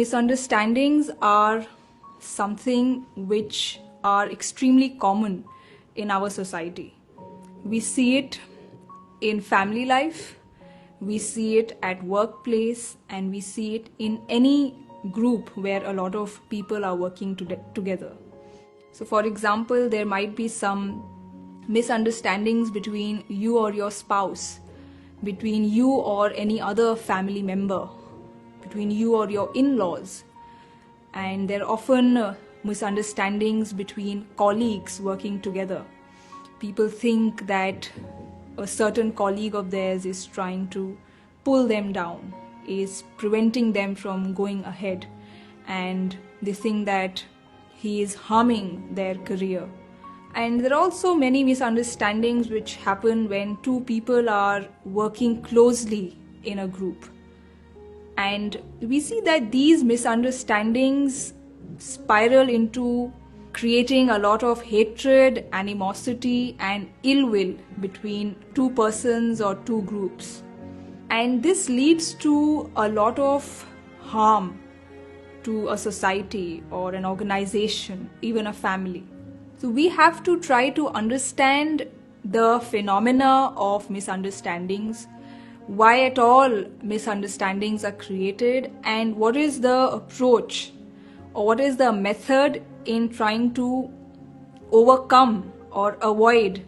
Misunderstandings are something which are extremely common in our society. We see it in family life, we see it at workplace, and we see it in any group where a lot of people are working together. So for example, there might be some misunderstandings between you or your spouse, between you or any other family member, between you or your in-laws. And there are often misunderstandings between colleagues working together. People think that a certain colleague of theirs is trying to pull them down, is preventing them from going ahead, and they think that he is harming their career. And there are also many misunderstandings which happen when two people are working closely in a group. And we see that these misunderstandings spiral into creating a lot of hatred, animosity, and ill will between two persons or two groups. And this leads to a lot of harm to a society or an organization, even a family. So we have to try to understand the phenomena of misunderstandings, why at all misunderstandings are created, and what is the approach or what is the method in trying to overcome or avoid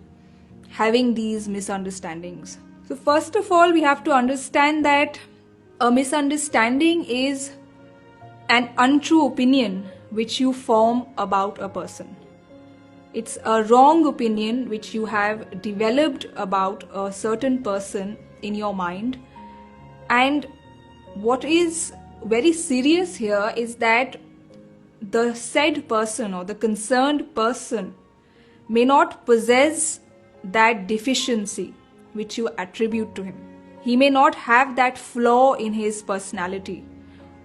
having these misunderstandings. So first of all, we have to understand that a misunderstanding is an untrue opinion which you form about a person. It's a wrong opinion which you have developed about a certain person in your mind. And what is very serious here is that the said person or the concerned person may not possess that deficiency which you attribute to him. He may not have that flaw in his personality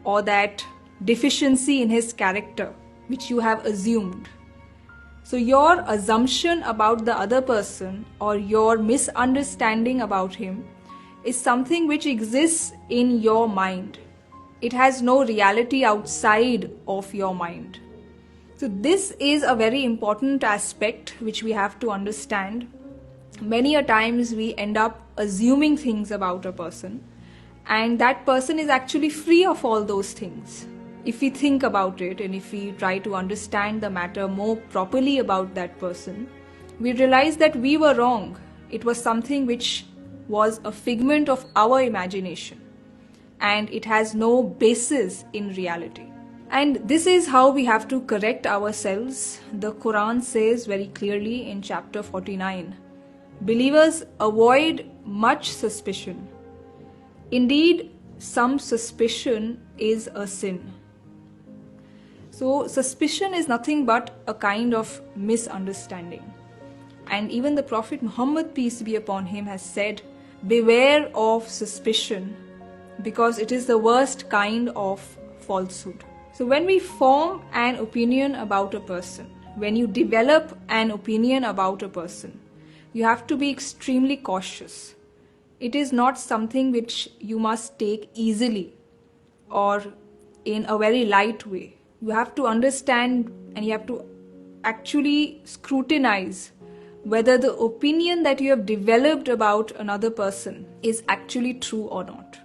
or that deficiency in his character which you have assumed. So your assumption about the other person or your misunderstanding about him is something which exists in your mind. It has no reality outside of your mind. So this is a very important aspect which we have to understand. Many a times we end up assuming things about a person, and that person is actually free of all those things. If we think about it and if we try to understand the matter more properly about that person, we realize that we were wrong. It was something which was a figment of our imagination, and it has no basis in reality. And this is how we have to correct ourselves. The Quran says very clearly in chapter 49, believers avoid much suspicion. Indeed, some suspicion is a sin. So suspicion is nothing but a kind of misunderstanding. And even the Prophet Muhammad, peace be upon him, has said, beware of suspicion, because it is the worst kind of falsehood. So when we form an opinion about a person, when you develop an opinion about a person, you have to be extremely cautious. It is not something which you must take easily or in a very light way. You have to understand and you have to actually scrutinize whether the opinion that you have developed about another person is actually true or not.